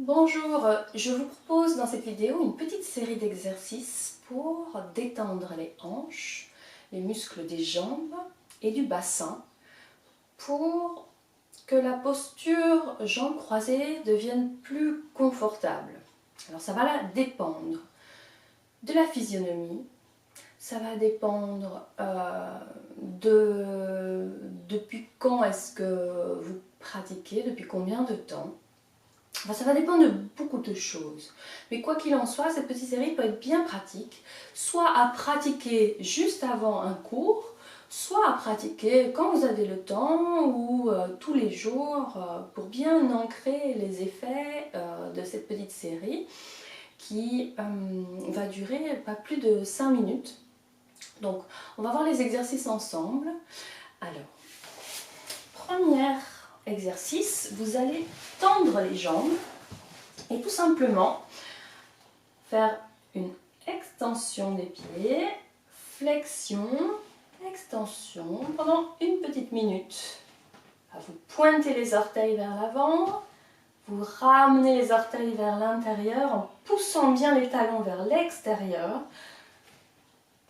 Bonjour, je vous propose dans cette vidéo une petite série d'exercices pour détendre les hanches, les muscles des jambes et du bassin pour que la posture jambes croisées devienne plus confortable. Alors ça va dépendre de la physionomie, ça va dépendre depuis quand est-ce que vous pratiquez, depuis combien de temps. Enfin, ça va dépendre de beaucoup de choses. Mais quoi qu'il en soit, cette petite série peut être bien pratique, soit à pratiquer juste avant un cours, soit à pratiquer quand vous avez le temps ou tous les jours pour bien ancrer les effets de cette petite série qui va durer pas plus de 5 minutes. Donc, on va voir les exercices ensemble. Alors, premier exercice, vous allez tendre les jambes et tout simplement faire une extension des pieds, flexion, extension pendant une petite minute. Vous pointez les orteils vers l'avant, vous ramenez les orteils vers l'intérieur en poussant bien les talons vers l'extérieur.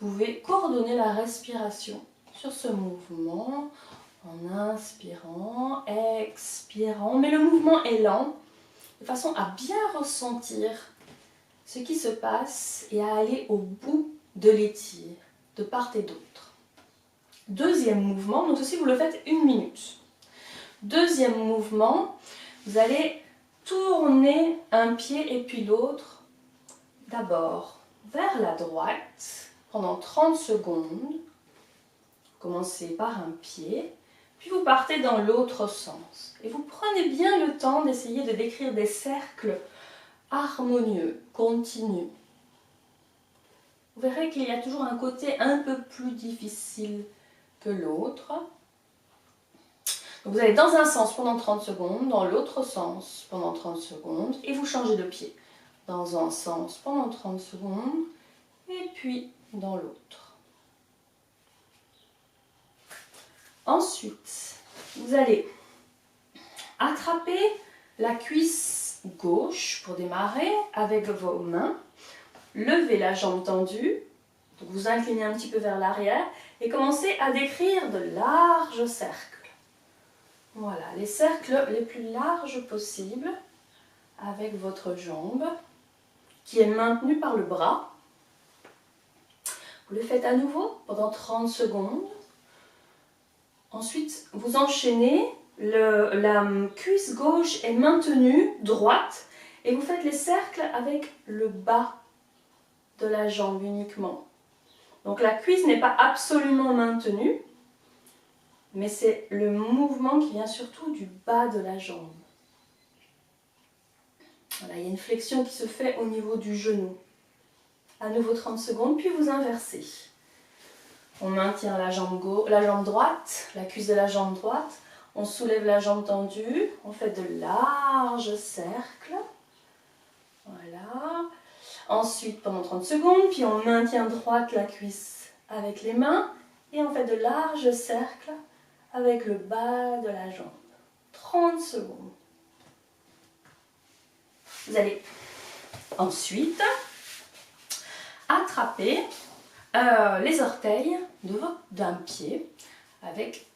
Vous pouvez coordonner la respiration sur ce mouvement en inspirant, expirant, mais le mouvement est lent de façon à bien ressentir ce qui se passe et à aller au bout de l'étire, de part et d'autre. Deuxième mouvement, donc ceci vous le faites une minute. Deuxième mouvement, vous allez tourner un pied et puis l'autre, d'abord vers la droite pendant 30 secondes. Commencez par un pied, puis vous partez dans l'autre sens. Et vous prenez bien le temps d'essayer de décrire des cercles harmonieux, continus. Vous verrez qu'il y a toujours un côté un peu plus difficile que l'autre. Vous allez dans un sens pendant 30 secondes, dans l'autre sens pendant 30 secondes, et vous changez de pied. Dans un sens pendant 30 secondes, et puis dans l'autre. Ensuite, vous allez attraper la cuisse gauche pour démarrer avec vos mains. Levez la jambe tendue, donc vous inclinez un petit peu vers l'arrière et commencez à décrire de larges cercles. Voilà, les cercles les plus larges possibles avec votre jambe qui est maintenue par le bras. Vous le faites à nouveau pendant 30 secondes. Ensuite, vous enchaînez, la cuisse gauche est maintenue droite et vous faites les cercles avec le bas de la jambe uniquement. Donc la cuisse n'est pas absolument maintenue, mais c'est le mouvement qui vient surtout du bas de la jambe. Voilà, il y a une flexion qui se fait au niveau du genou. À nouveau 30 secondes, puis vous inversez. On maintient la jambe droite, la cuisse de la jambe droite. On soulève la jambe tendue. On fait de larges cercles. Voilà. Ensuite, pendant 30 secondes, puis on maintient droite la cuisse avec les mains. Et on fait de larges cercles avec le bas de la jambe. 30 secondes. Vous allez ensuite attraper les orteils d'un pied avec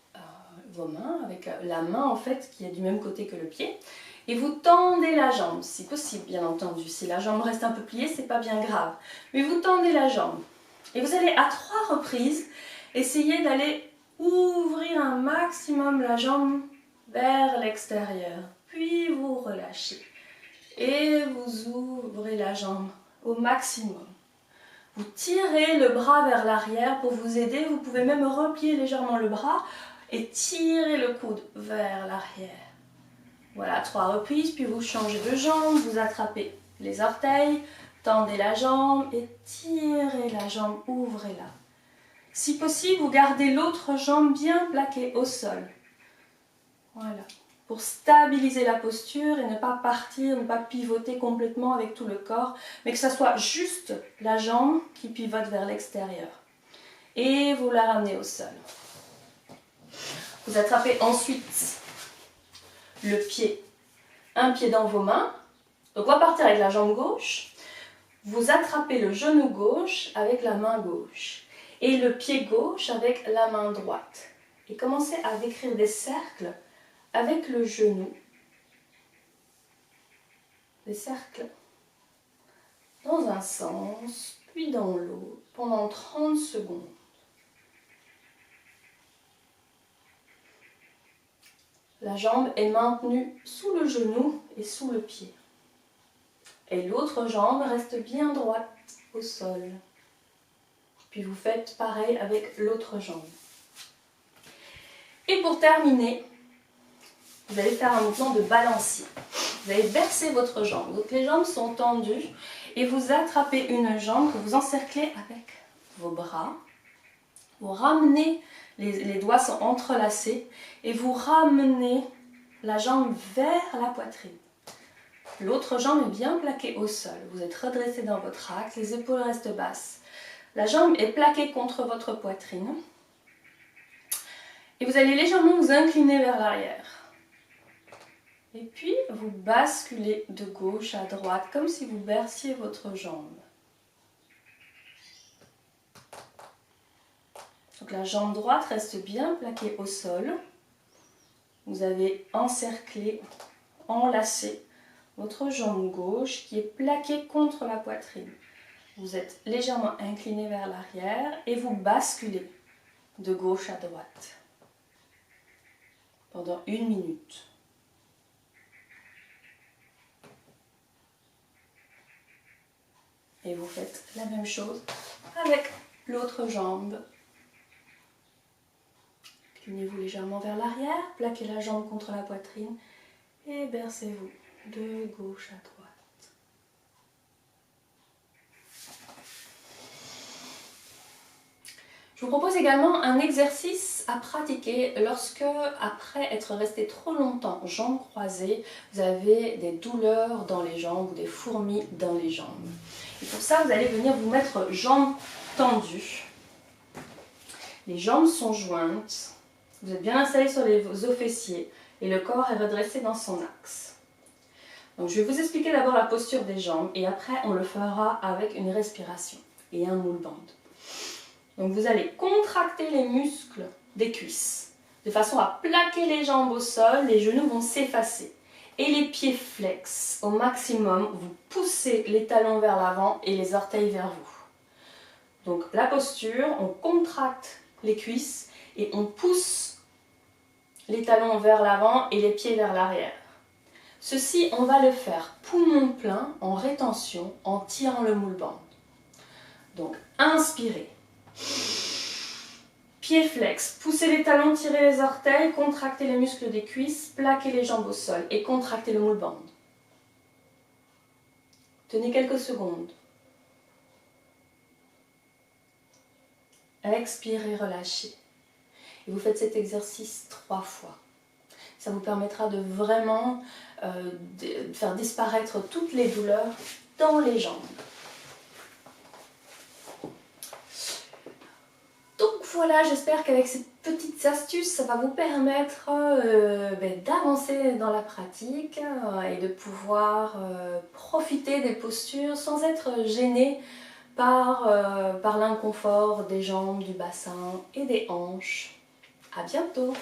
vos mains, avec la main en fait qui est du même côté que le pied, et vous tendez la jambe, si possible bien entendu. Si la jambe reste un peu pliée, c'est pas bien grave, mais vous tendez la jambe et vous allez à 3 reprises essayer d'aller ouvrir un maximum la jambe vers l'extérieur, puis vous relâchez et vous ouvrez la jambe au maximum. Vous tirez le bras vers l'arrière pour vous aider. Vous pouvez même replier légèrement le bras et tirer le coude vers l'arrière. Voilà, 3 reprises, puis vous changez de jambe, vous attrapez les orteils, tendez la jambe et tirez la jambe, ouvrez-la. Si possible, vous gardez l'autre jambe bien plaquée au sol. Voilà, pour stabiliser la posture et ne pas partir, ne pas pivoter complètement avec tout le corps, mais que ce soit juste la jambe qui pivote vers l'extérieur. Et vous la ramenez au sol. Vous attrapez ensuite le pied, un pied dans vos mains, Donc on va partir avec la jambe gauche. Vous attrapez le genou gauche avec la main gauche et le pied gauche avec la main droite. Et commencez à décrire des cercles avec le genou. Des cercles dans un sens, puis dans l'autre, pendant 30 secondes. La jambe est maintenue sous le genou et sous le pied. Et l'autre jambe reste bien droite au sol. Puis vous faites pareil avec l'autre jambe. Et pour terminer, vous allez faire un mouvement de balancier. Vous allez verser votre jambe. Donc les jambes sont tendues et vous attrapez une jambe que vous encerclez avec vos bras. Vous ramenez, les doigts sont entrelacés et vous ramenez la jambe vers la poitrine. L'autre jambe est bien plaquée au sol. Vous êtes redressé dans votre axe, les épaules restent basses. La jambe est plaquée contre votre poitrine. Et vous allez légèrement vous incliner vers l'arrière. Et puis, vous basculez de gauche à droite, comme si vous berciez votre jambe. Donc la jambe droite reste bien plaquée au sol. Vous avez encerclé, enlacé votre jambe gauche qui est plaquée contre la poitrine. Vous êtes légèrement incliné vers l'arrière et vous basculez de gauche à droite pendant 1 minute. Et vous faites la même chose avec l'autre jambe. Inclinez-vous légèrement vers l'arrière, plaquez la jambe contre la poitrine et bercez-vous de gauche à droite. Je vous propose également un exercice à pratiquer lorsque, après être resté trop longtemps jambes croisées, vous avez des douleurs dans les jambes ou des fourmis dans les jambes. Et pour ça, vous allez venir vous mettre jambes tendues. Les jambes sont jointes. Vous êtes bien installé sur les os fessiers et le corps est redressé dans son axe. Donc je vais vous expliquer d'abord la posture des jambes et après on le fera avec une respiration et un moule band. Donc vous allez contracter les muscles des cuisses de façon à plaquer les jambes au sol, les genoux vont s'effacer. Et les pieds flex au maximum, vous poussez les talons vers l'avant et les orteils vers vous. Donc la posture, on contracte les cuisses et on pousse les talons vers l'avant et les pieds vers l'arrière. Ceci, on va le faire poumon plein, en rétention, en tirant le moule band. Donc inspirez. Pieds flex, poussez les talons, tirez les orteils, contractez les muscles des cuisses, plaquez les jambes au sol et contractez le moule band. Tenez quelques secondes. Expirez, relâchez. Et vous faites cet exercice 3 fois. Ça vous permettra de vraiment faire disparaître toutes les douleurs dans les jambes. Donc voilà, j'espère qu'avec ces petites astuces, ça va vous permettre d'avancer dans la pratique et de pouvoir profiter des postures sans être gêné par l'inconfort des jambes, du bassin et des hanches. À bientôt!